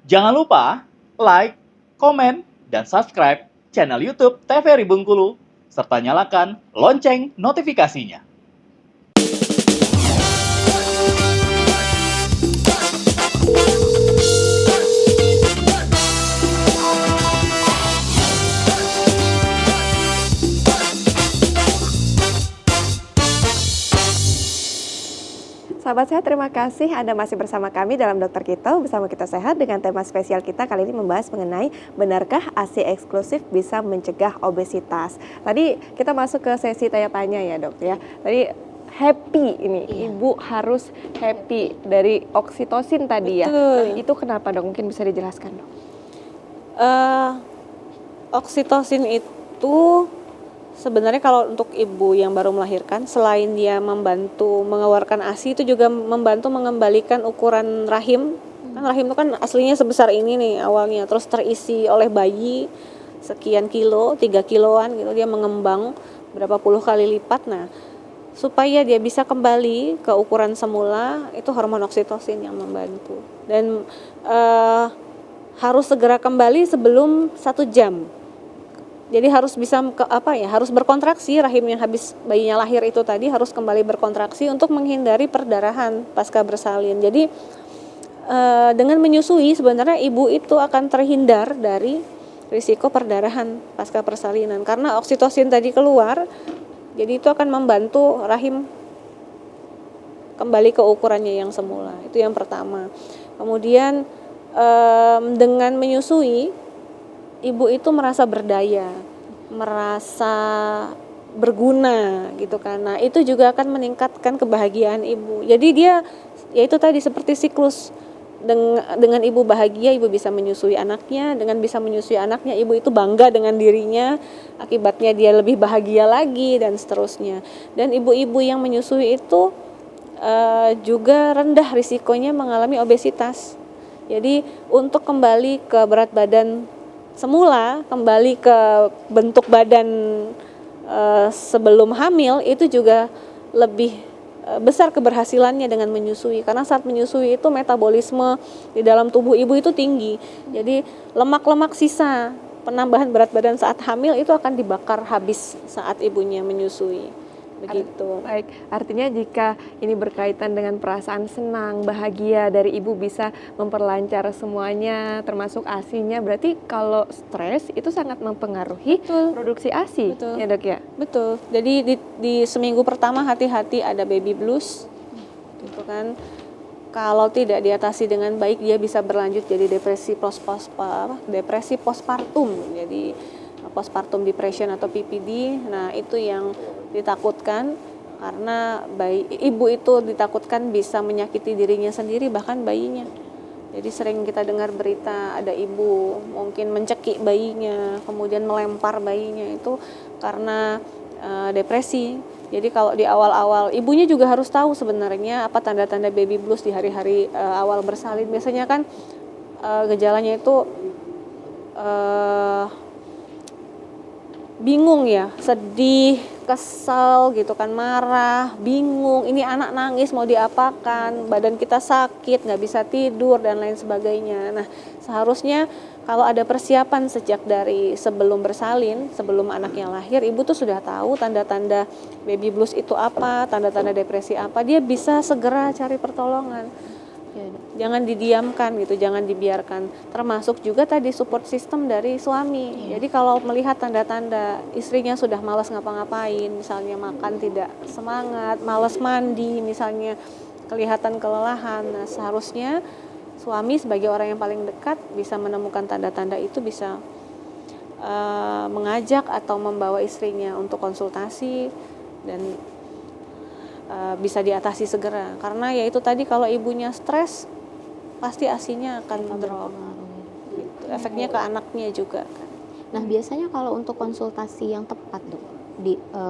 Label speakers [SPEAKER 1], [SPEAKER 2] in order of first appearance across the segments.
[SPEAKER 1] Jangan lupa like, komen, dan subscribe channel YouTube TVRI Bengkulu, serta nyalakan lonceng notifikasinya.
[SPEAKER 2] Sahabat sehat, terima kasih Anda masih bersama kami dalam Dokter Kito, bersama Kita Sehat dengan tema spesial kita kali ini membahas mengenai benarkah ASI eksklusif bisa mencegah obesitas. Tadi kita masuk ke sesi tanya-tanya ya dok ya. Tadi happy ini, ibu harus happy dari oksitosin tadi.
[SPEAKER 3] Betul.
[SPEAKER 2] Ya. Nah, itu kenapa dok? Mungkin bisa dijelaskan dok.
[SPEAKER 3] Oksitosin itu sebenarnya kalau untuk ibu yang baru melahirkan, selain dia membantu mengeluarkan ASI, itu juga membantu mengembalikan ukuran rahim. Kan rahim itu kan aslinya sebesar ini nih awalnya, terus terisi oleh bayi sekian kilo, 3 kiloan gitu, dia mengembang berapa puluh kali lipat. Nah, supaya dia bisa kembali ke ukuran semula, itu hormon oksitosin yang membantu. Dan harus segera kembali sebelum 1 jam. Jadi harus bisa harus berkontraksi, rahim yang habis bayinya lahir itu tadi harus kembali berkontraksi untuk menghindari perdarahan pasca bersalin. Jadi dengan menyusui sebenarnya ibu itu akan terhindar dari risiko perdarahan pasca persalinan karena oksitosin tadi keluar. Jadi itu akan membantu rahim kembali ke ukurannya yang semula. Itu yang pertama. Kemudian dengan menyusui ibu itu merasa berdaya, merasa berguna gitu kan. Nah, itu juga akan meningkatkan kebahagiaan ibu. Jadi dia ya itu tadi seperti siklus. Dengan ibu bahagia, ibu bisa menyusui anaknya. Dengan bisa menyusui anaknya, ibu itu bangga dengan dirinya. Akibatnya dia lebih bahagia lagi dan seterusnya. Dan ibu-ibu yang menyusui itu juga rendah risikonya mengalami obesitas. Jadi untuk kembali ke berat badan semula, kembali ke bentuk badan sebelum hamil, itu juga lebih besar keberhasilannya dengan menyusui. Karena saat menyusui itu metabolisme di dalam tubuh ibu itu tinggi. Jadi lemak-lemak sisa penambahan berat badan saat hamil itu akan dibakar habis saat ibunya menyusui. Begitu.
[SPEAKER 2] Baik, artinya jika ini berkaitan dengan perasaan senang, bahagia dari ibu bisa memperlancar semuanya termasuk ASI-nya, berarti kalau stres itu sangat mempengaruhi produksi ASI.
[SPEAKER 3] Betul.
[SPEAKER 2] Ya dok ya?
[SPEAKER 3] Betul. Jadi di seminggu pertama hati-hati ada baby blues gitu kan. Kalau tidak diatasi dengan baik dia bisa berlanjut jadi depresi postpartum. Jadi postpartum depression atau PPD. Nah, itu yang ditakutkan karena ibu itu ditakutkan bisa menyakiti dirinya sendiri bahkan bayinya. Jadi sering kita dengar berita ada ibu mungkin mencekik bayinya, kemudian melempar bayinya itu karena depresi. Jadi kalau di awal-awal ibunya juga harus tahu sebenarnya apa tanda-tanda baby blues di hari-hari awal bersalin. Biasanya kan gejalanya itu bingung ya, sedih, kesel gitu kan, marah, bingung, ini anak nangis mau diapakan, badan kita sakit, nggak bisa tidur dan lain sebagainya. Nah, seharusnya kalau ada persiapan sejak dari sebelum bersalin, sebelum anaknya lahir, ibu tuh sudah tahu tanda-tanda baby blues itu apa, tanda-tanda depresi apa, dia bisa segera cari pertolongan. Jangan didiamkan gitu, jangan dibiarkan. Termasuk juga tadi support system dari suami. Jadi kalau melihat tanda-tanda istrinya sudah malas ngapa-ngapain, misalnya makan tidak semangat, malas mandi, misalnya kelihatan kelelahan, nah seharusnya suami sebagai orang yang paling dekat bisa menemukan tanda-tanda itu, bisa mengajak atau membawa istrinya untuk konsultasi dan bisa diatasi segera. Karena ya itu tadi kalau ibunya stres pasti ASI-nya akan drop. Gitu. Efeknya ke anaknya juga kan.
[SPEAKER 4] Nah, biasanya kalau untuk konsultasi yang tepat dok,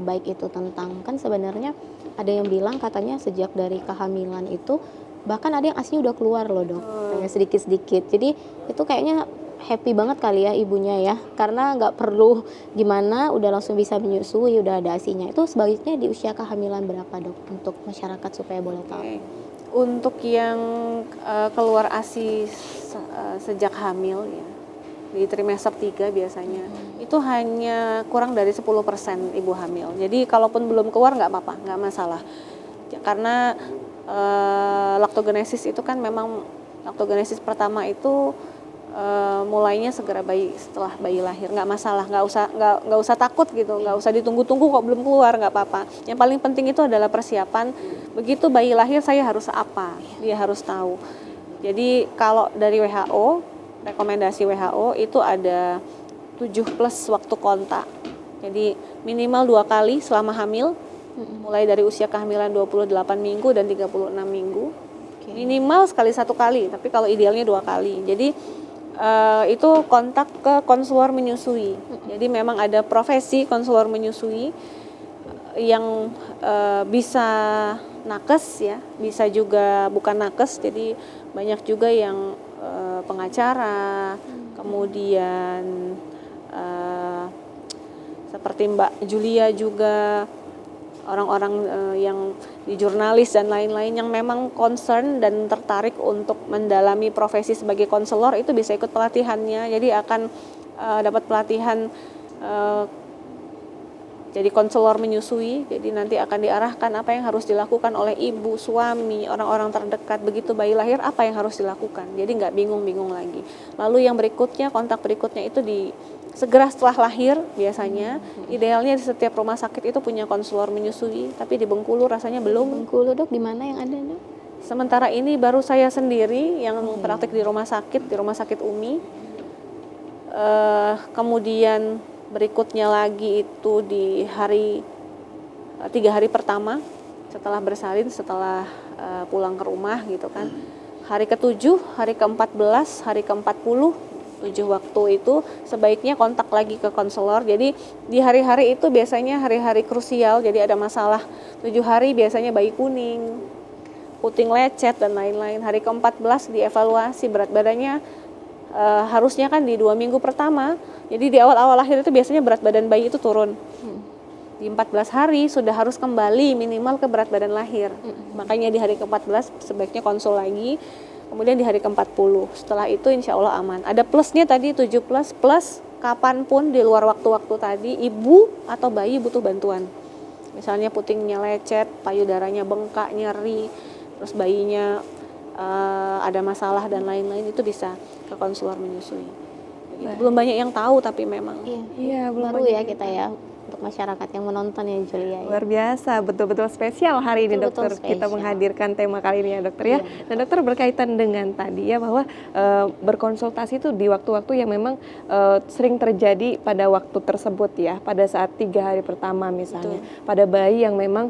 [SPEAKER 4] baik itu tentang, kan sebenarnya ada yang bilang katanya sejak dari kehamilan itu bahkan ada yang ASI-nya udah keluar loh dok, kayak sedikit-sedikit. Jadi itu kayaknya happy banget kali ya ibunya ya, karena nggak perlu gimana, udah langsung bisa menyusui, udah ada ASI-nya. Itu sebaiknya di usia kehamilan berapa dok untuk masyarakat supaya boleh tahu?
[SPEAKER 3] Untuk yang keluar ASI sejak hamil ya, di trimester 3 biasanya, itu hanya kurang dari 10% ibu hamil. Jadi kalaupun belum keluar nggak apa-apa, nggak masalah. Karena laktogenesis itu kan memang, laktogenesis pertama itu mulainya segera setelah bayi lahir, nggak masalah, nggak usah takut gitu, nggak usah ditunggu-tunggu kok belum keluar, nggak apa-apa. Yang paling penting itu adalah persiapan. Begitu bayi lahir saya harus apa, dia harus tahu. Jadi kalau dari WHO, rekomendasi WHO itu ada 7+ waktu kontak. Jadi minimal 2 kali selama hamil, mulai dari usia kehamilan 28 minggu dan 36 minggu. Minimal sekali 1 kali, tapi kalau idealnya 2 kali. Jadi itu kontak ke konselor menyusui. Jadi memang ada profesi konselor menyusui yang bisa nakes ya, bisa juga bukan nakes. Jadi banyak juga yang pengacara, kemudian seperti Mbak Julia juga, orang-orang yang di jurnalis dan lain-lain yang memang concern dan tertarik untuk mendalami profesi sebagai konselor, itu bisa ikut pelatihannya. Jadi akan dapat pelatihan jadi konselor menyusui. Jadi nanti akan diarahkan apa yang harus dilakukan oleh ibu, suami, orang-orang terdekat begitu bayi lahir, apa yang harus dilakukan. Jadi nggak bingung-bingung lagi. Lalu yang berikutnya, kontak berikutnya itu segera setelah lahir biasanya. Idealnya di setiap rumah sakit itu punya konselor menyusui, tapi di Bengkulu rasanya belum.
[SPEAKER 4] Bengkulu dok, di mana yang ada dok?
[SPEAKER 3] Sementara ini baru saya sendiri yang praktik di rumah sakit Umi. Kemudian berikutnya lagi itu di 3 hari pertama setelah bersalin, setelah pulang ke rumah gitu kan. Hari ke-7, hari ke-14, hari ke-40, 7 waktu itu sebaiknya kontak lagi ke konselor. Jadi di hari-hari itu biasanya hari-hari krusial, jadi ada masalah. 7 hari biasanya bayi kuning, puting lecet dan lain-lain. Hari ke-14 dievaluasi berat badannya, harusnya kan di 2 minggu pertama. Jadi di awal-awal lahir itu biasanya berat badan bayi itu turun. Di 14 hari sudah harus kembali minimal ke berat badan lahir. Makanya di hari ke-14 sebaiknya konsul lagi. Kemudian di hari ke-40, setelah itu insya Allah aman. Ada plusnya tadi 7+, plus kapanpun di luar waktu-waktu tadi ibu atau bayi butuh bantuan. Misalnya putingnya lecet, payudaranya bengkak, nyeri, terus bayinya ada masalah dan lain-lain, itu bisa ke konselor menyusui. Gitu. Belum banyak yang tahu tapi memang.
[SPEAKER 2] Iya, belum
[SPEAKER 4] Baru
[SPEAKER 2] banyak
[SPEAKER 4] ya kita ya, untuk masyarakat yang menonton ya Julia ya.
[SPEAKER 2] Luar biasa, betul-betul spesial hari ini
[SPEAKER 4] Betul-betul
[SPEAKER 2] dokter, kita
[SPEAKER 4] spesial.
[SPEAKER 2] menghadirkan tema kali ini ya dokter ya.
[SPEAKER 4] Iya.
[SPEAKER 2] Nah dokter, berkaitan dengan tadi ya bahwa berkonsultasi itu di waktu-waktu yang memang sering terjadi pada waktu tersebut ya, pada saat 3 hari pertama misalnya. Pada bayi yang memang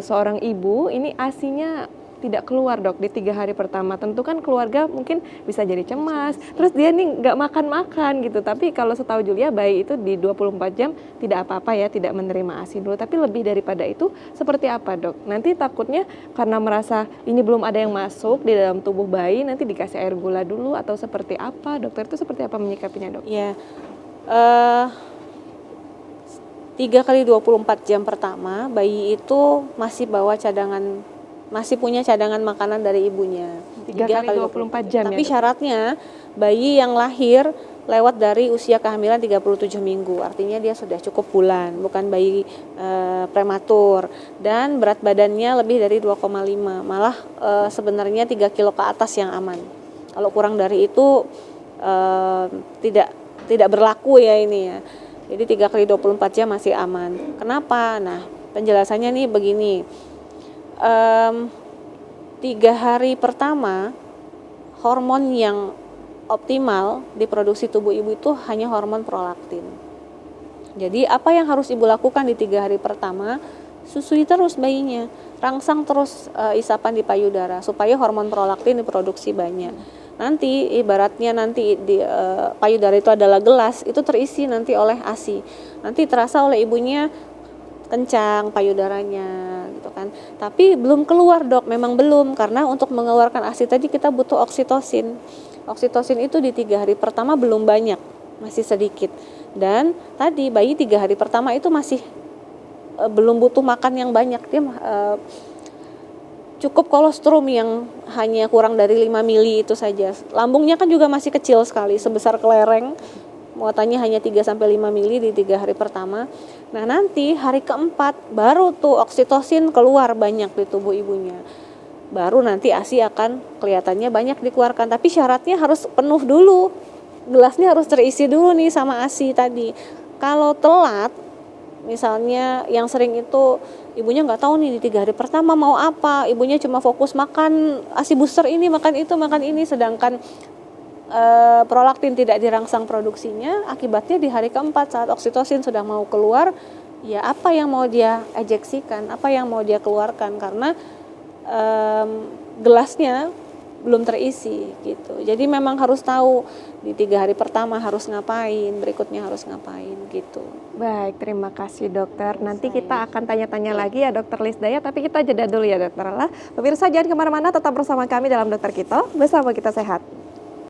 [SPEAKER 2] seorang ibu ini ASI-nya tidak keluar dok di 3 hari pertama. Tentu kan keluarga mungkin bisa jadi cemas, terus dia nih nggak makan-makan gitu. Tapi kalau setahu Julia, bayi itu di 24 jam tidak apa-apa ya, tidak menerima ASI dulu. Tapi lebih daripada itu seperti apa dok? Nanti takutnya karena merasa ini belum ada yang masuk di dalam tubuh bayi, nanti dikasih air gula dulu atau seperti apa? Dokter itu seperti apa menyikapinya dok?
[SPEAKER 3] Ya, 3 kali 24 jam pertama bayi itu masih masih punya cadangan makanan dari ibunya.
[SPEAKER 2] 3 kali 24 jam
[SPEAKER 3] Tapi
[SPEAKER 2] ya,
[SPEAKER 3] syaratnya bayi yang lahir lewat dari usia kehamilan 37 minggu. Artinya dia sudah cukup bulan, bukan bayi prematur. Dan berat badannya lebih dari 2,5. Malah sebenarnya 3 kilo ke atas yang aman. Kalau kurang dari itu tidak berlaku ya ini ya. Jadi 3 kali 24 jam masih aman. Kenapa? Nah, penjelasannya nih begini. 3 hari pertama hormon yang optimal diproduksi tubuh ibu itu hanya hormon prolaktin. Jadi apa yang harus ibu lakukan di 3 hari pertama? Susui terus bayinya, rangsang terus isapan di payudara supaya hormon prolaktin diproduksi banyak. Nanti ibaratnya di payudara itu adalah gelas, itu terisi nanti oleh ASI. Nanti terasa oleh ibunya kencang payudaranya gitu kan. Tapi belum keluar dok, memang belum, karena untuk mengeluarkan ASI tadi kita butuh oksitosin. Oksitosin itu di 3 hari pertama belum banyak, masih sedikit. Dan tadi bayi 3 hari pertama itu masih belum butuh makan yang banyak, dia cukup kolostrum yang hanya kurang dari 5 mili itu saja. Lambungnya kan juga masih kecil sekali, sebesar kelereng. Muatannya hanya 3-5 mili di 3 hari pertama. Nah nanti hari keempat baru tuh oksitosin keluar banyak di tubuh ibunya. Baru nanti ASI akan kelihatannya banyak dikeluarkan. Tapi syaratnya harus penuh dulu. Gelasnya harus terisi dulu nih sama ASI tadi. Kalau telat, misalnya yang sering itu ibunya nggak tahu nih di 3 hari pertama mau apa, ibunya cuma fokus makan ASI booster ini, makan itu, makan ini, sedangkan prolaktin tidak dirangsang produksinya, akibatnya di hari keempat saat oksitosin sudah mau keluar, ya apa yang mau dia ejeksikan, apa yang mau dia keluarkan, karena gelasnya belum terisi gitu. Jadi memang harus tahu di 3 hari pertama harus ngapain, berikutnya harus ngapain gitu.
[SPEAKER 2] Baik, terima kasih dokter. Nanti kita akan tanya-tanya lagi ya dokter Lisdaya, tapi kita jeda dulu ya dokter. Pemirsa jangan kemana-mana, tetap bersama kami dalam Dokter Kito, bersama kita sehat.